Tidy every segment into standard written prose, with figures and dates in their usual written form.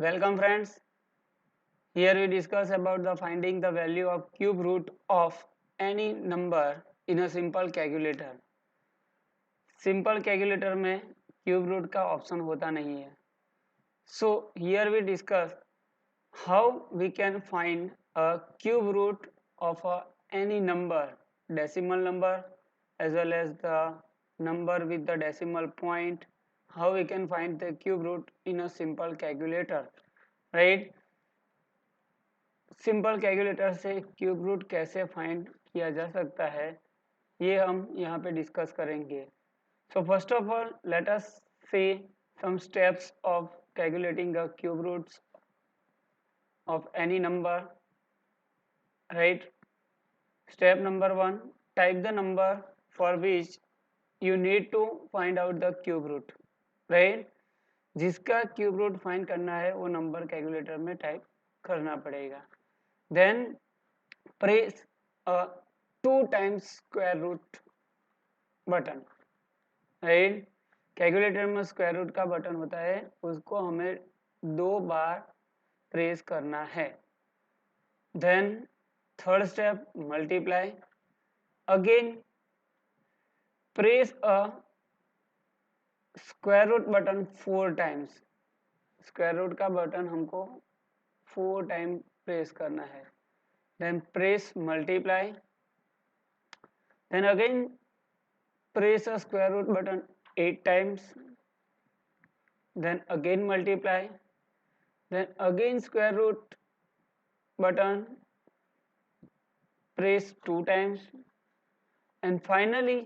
Welcome friends. Here we discuss about the finding the value of cube root of any number in a simple calculator. Simple calculator में cube root का option होता नहीं है. So here we discuss how we can find a cube root of any number, decimal number as well as the number with the decimal point. How we can find the cube root in a simple calculator, right? Simple calculator से cube root कैसे find किया जा सकता है ये हम यहाँ पे डिस्कस करेंगे. So first of all let us see some steps of calculating the cube roots of any number. Right. Step number 1, type the number for which you need to find out the cube root. Right. जिसका cube root find करना है वो number calculator में type करना पड़ेगा. Then press a 2 times square root button. राइट. Calculator में square root का बटन होता है, उसको हमें 2 बार प्रेस करना है. Then third step multiply. Again press a square root button 4 times. Square root का बटन हमको 4 टाइम प्रेस करना है. Then press multiply. Then again press a square root button 8 times. Then again multiply. Then again square root button press 2 times. And finally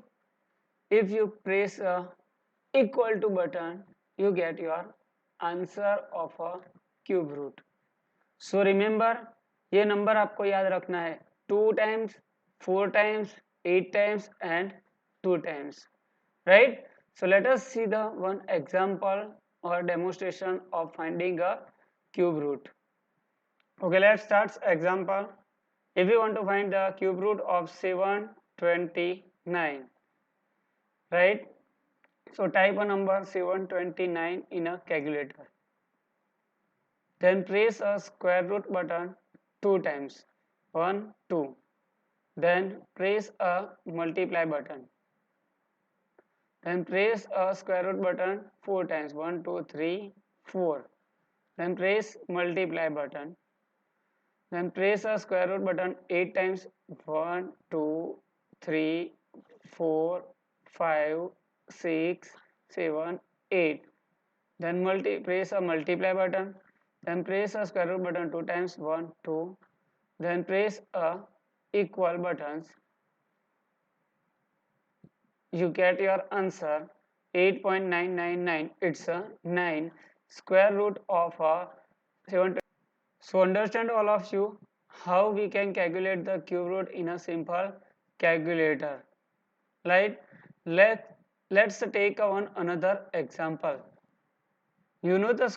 if you press a equal to button you get your answer of a cube root. So remember, ये number आपको याद रखना है 2 times, 4 times, 8 times and 2 times. Right. So let us see the one example और demonstration of finding a cube root. Okay, let's start example. If you want to find the cube root of 729. Right. So type a number 729 in a calculator. Then press a square root button 2 times. 1, 2. Then press a multiply button. Then press a square root button 4 times. 1, 2, 3, 4. Then press multiply button. Then press a square root button 8 times. 1, 2, 3, 4, 5, 6, 7, 8. Then press a multiply button. Then press a square root button 2 times. 1, 2. Then press a equal buttons. You get your answer 8.999. It's a 9 square root of a 7. So understand all of you how we can calculate the cube root in a simple calculator. Right? Let's take another example. You know the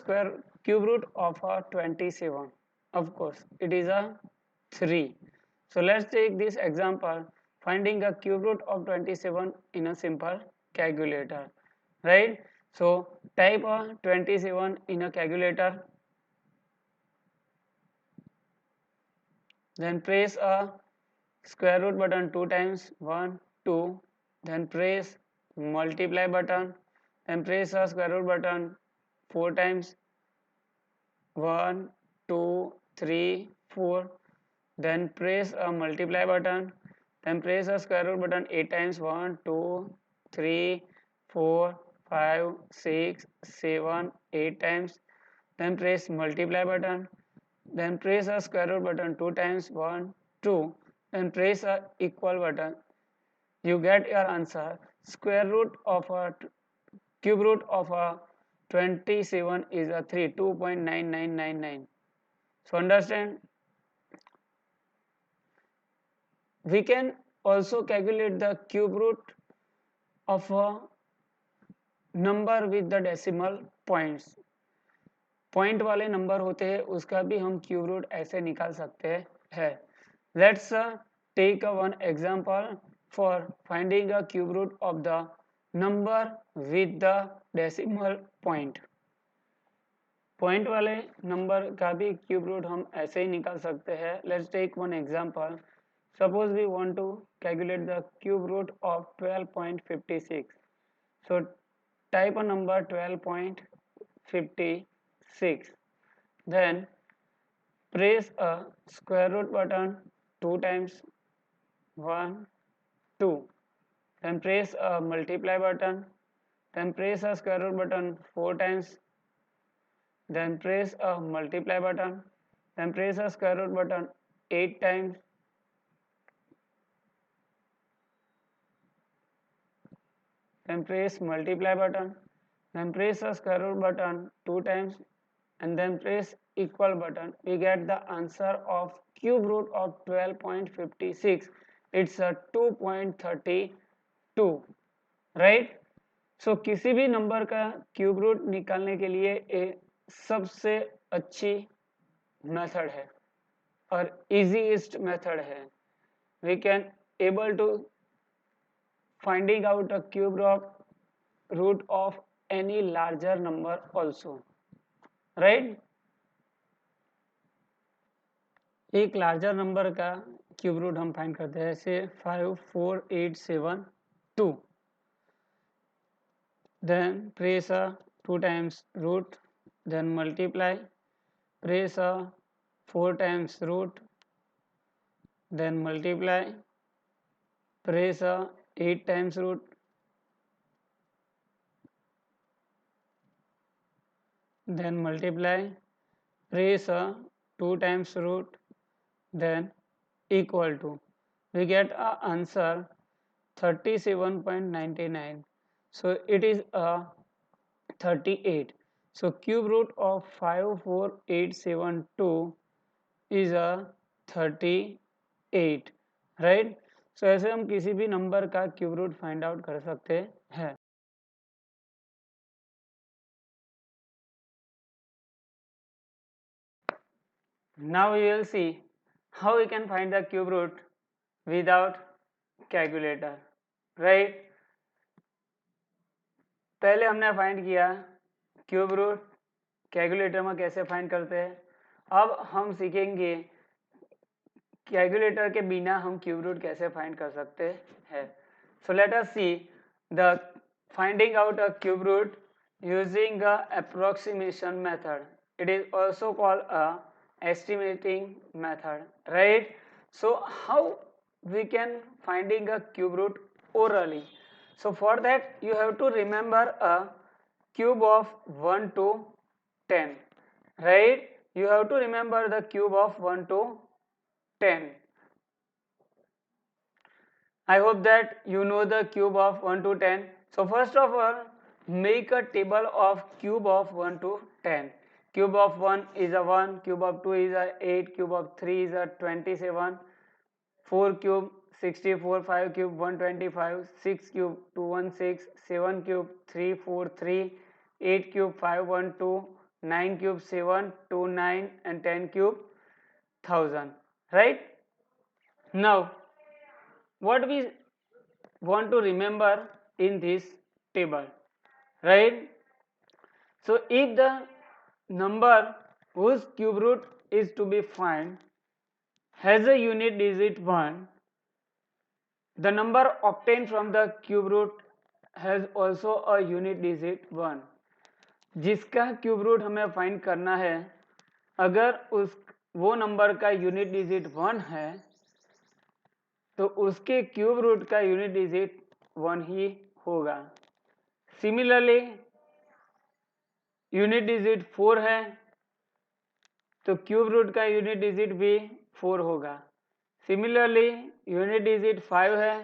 cube root of a 27. Of course, it is a 3. So let's take this example, finding a cube root of 27 in a simple calculator. Right? So type a 27 in a calculator. Then press a square root button 2 times. 1, 2. Then press multiply button. Then press a square root button 4 times. 1, 2, 3, 4. Then press a multiply button. Then press a square root button 8 times. 1, 2, 3, 4, 5, 6, 7, 8 times. Then press multiply button. Then press a square root button 2 times. 1, 2. Then press a equal button. You get your answer. Square root of a cube root of a 27 is a 3, 2.9999. So understand. We can also calculate the cube root of a number with the decimal points. Point वाले number होते हैं उसका भी हम cube root ऐसे निकाल सकते हैं. Let's take one example for finding a cube root of the number with the decimal point. Point वाले नंबर का भी क्यूब रूट हम ऐसे ही निकाल सकते हैं. Let's take one example. Suppose we want to calculate the cube root of 12.56. So type a number 12.56. Then press a square root button 2 times 1, 2. Then press a multiply button. Then press a square root button 4 times. Then press a multiply button. Then press a square root button 8 times. Then press multiply button, then press the square root button 2 times, and then press equal button. We get the answer of cube root of 12.56. It's a 2.32, right? So किसी भी number का cube root निकालने के लिए सबसे अच्छी method है और इजीएस्ट मेथड है. We can able to finding out a cube root of any larger number also, right? एक लार्जर नंबर का क्यूब रूट हम फाइंड करते हैं, जैसे 54872. then press a 2 times root, then multiply, press a 4 times root, then multiply, press a 8 times root, then multiply, press a 2 times root, then equal to. We get a answer 37.99. So it is a 38. So cube root of 54872 is a 38, right? So ऐसे हम किसी भी number का cube root find out कर सकते हैं. Now we will see how we can find the cube root without calculator, right? पहले हमने फाइंड किया क्यूब रूट, कैलकुलेटर में कैसे फाइंड करते हैं. अब हम सीखेंगे कैलकुलेटर के बिना हम क्यूब रूट कैसे फाइंड कर सकते हैं. So let us see the finding out a cube root using a approximation method. It is also called a estimating method, right? So how we can finding a cube root orally? So for that you have to remember a cube of 1 to 10, right? You have to remember the cube of 1 to 10. I hope that you know the cube of 1 to 10. So first of all, make a table of cube of 1 to 10. Cube of 1 is a 1, cube of 2 is a 8, cube of 3 is a 27, 4 cube 64, 5 cube 125, 6 cube 216, 7 cube 343, 8 cube 512, 9 cube 729, and 10 cube 1000, right? Now what we want to remember in this table, right? So if the number whose cube root is to be found has a unit digit 1, the number obtained from the cube root has also a unit digit 1. जिसका cube root हमें find करना है, अगर वो number का unit digit 1 है तो उसके क्यूब रूट का यूनिट डिजिट 1 ही होगा. सिमिलरली यूनिट डिजिट 4 है तो क्यूब रूट का यूनिट डिजिट भी 4 होगा. सिमिलरली यूनिट डिजिट 5 है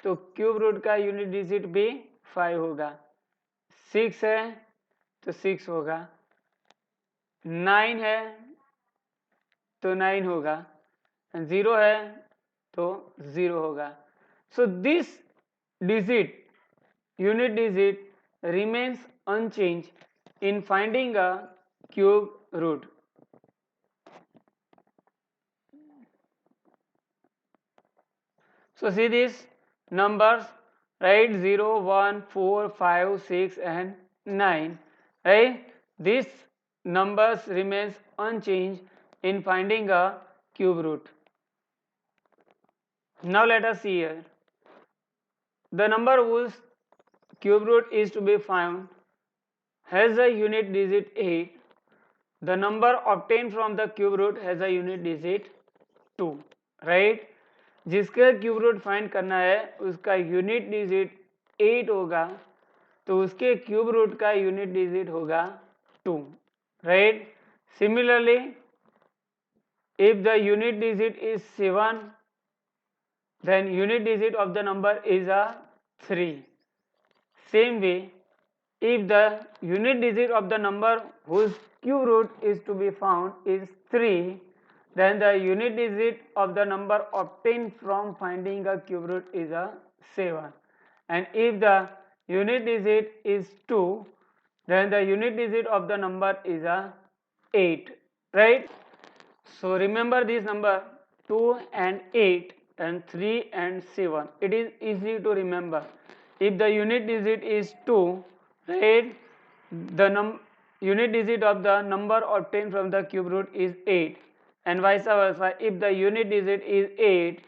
तो क्यूब रूट का यूनिट डिजिट भी 5 होगा. 6 है तो 6 होगा. 9 है तो 9 होगा. 0 है तो 0 होगा. So this digit, unit digit, remains unchanged in finding a cube root. So see these numbers, right? 0, 1, 4, 5, 6 and 9, right? These numbers remains unchanged in finding a cube root. Now let us see here. The number whose cube root is to be found has a unit digit 8. The number obtained from the cube root has a unit digit 2. Right, जिसका cube root find करना है उसका unit digit 8 होगा, तो उसके cube root का unit digit होगा 2. Right, similarly if the unit digit is 7, then unit digit of the number is a 3. Same way, if the unit digit of the number whose cube root is to be found is 3, then the unit digit of the number obtained from finding a cube root is a 7. And if the unit digit is 2, then the unit digit of the number is a 8. Right? So remember this number 2 and 8 and 3 and 7. It is easy to remember. If the unit digit is 2, right, the unit digit of the number obtained from the cube root is 8, and vice versa. If the unit digit is 8,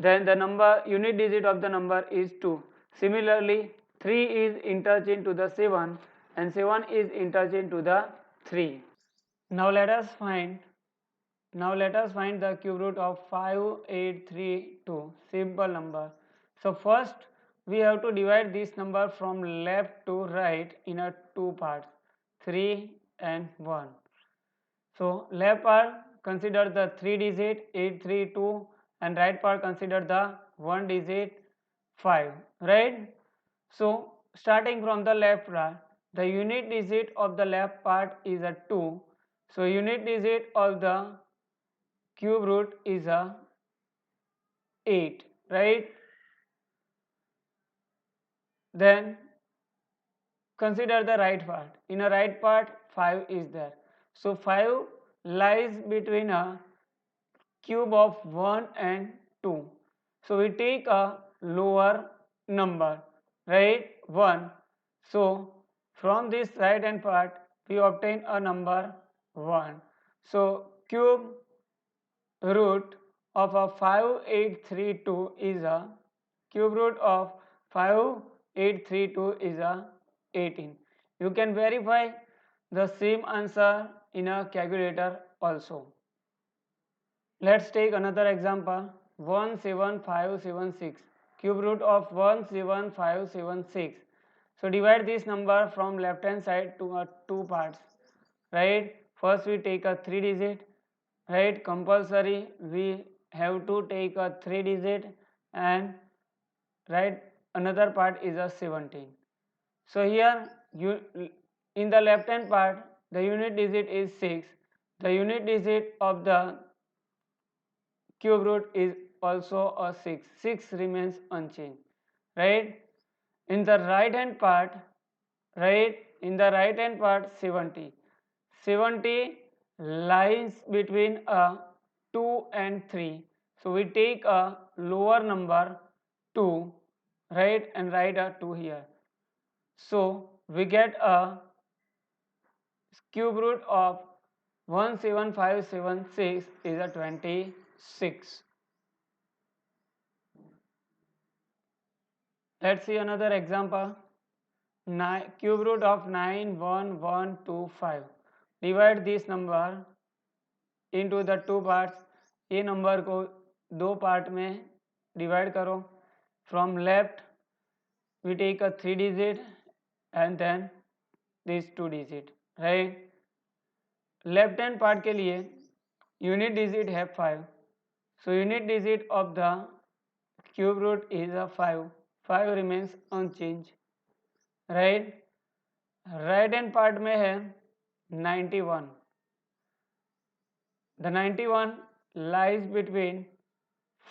then the unit digit of the number is 2. Similarly, 3 is interchanged to the 7 and 7 is interchanged to the 3. Now let us find the cube root of 5832, simple number. So first we have to divide this number from left to right in a 2 parts, 3 and 1. So left part consider the 3 digit 832 and right part consider the 1 digit 5. Right? So starting from the left part, the unit digit of the left part is a 2. So unit digit of the cube root is a 8, right? Then consider the right part. In a right part 5 is there. So 5 lies between a cube of 1 and 2. So we take a lower number, right? 1. So from this right hand part we obtain a number 1. So cube root of a 5832 is a cube root of 5832 is a 18. You can verify the same answer in a calculator also. Let's take another example. 17576, cube root of 17576. So divide this number from left hand side to 2 parts, right? First we take a 3 digit, right? Compulsory we have to take a 3 digit, and right, another part is a 17. So here in the left hand part the unit digit is 6. The unit digit of the cube root is also a 6. 6 remains unchanged, right? In the right hand part, right, in the right hand part 70. 70 lies between a 2 and 3. So we take a lower number 2, right, and write a 2 here. So we get a cube root of 17576 is a 26. Let's see another example. Cube root of 91125. Divide this number into the 2 parts. ये number को 2 part में divide करो. From left we take a 3 digit and then this 2 digit, right? Left hand part के लिए unit digit है 5. So unit digit of the cube root is a 5. 5 remains unchanged, right? Right hand part में है 91. The 91 lies between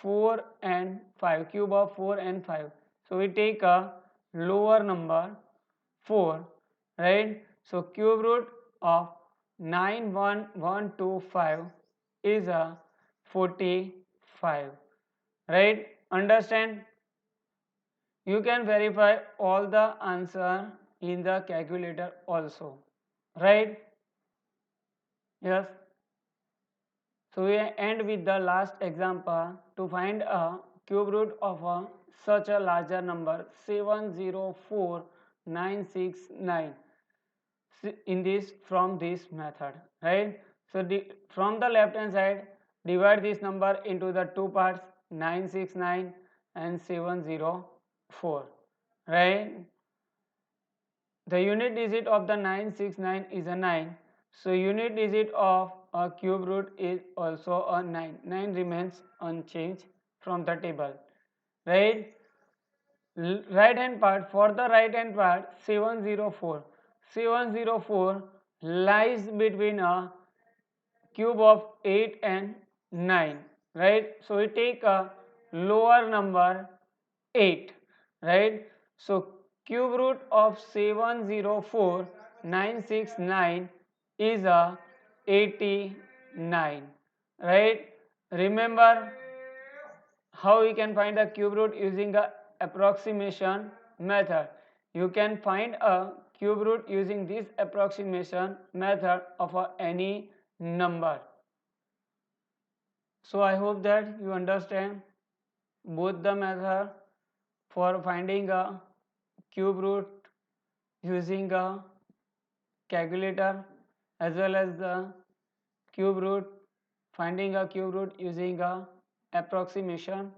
4 and 5, cube of 4 and 5. So we take a lower number 4, right? So cube root of 91125 is a 45, right? Understand? You can verify all the answer in the calculator also, right? Yes. So we end with the last example. To find a cube root of such a larger number 704969 in this from this method, right? So from the left hand side, divide this number into the two parts 969 and 704, right? The unit digit of the 969 is a 9. So unit digit of a cube root is also a 9. 9 remains unchanged from the table. Right? Right hand part, for the right hand part 704. 704 lies between a cube of 8 and 9. Right? So we take a lower number 8, right? So cube root of 704969 is a 89, right? Remember how we can find a cube root using a approximation method. You can find a cube root using this approximation method of any number. So I hope that you understand both the method for finding a cube root using a calculator as well as the cube root finding a cube root using a approximation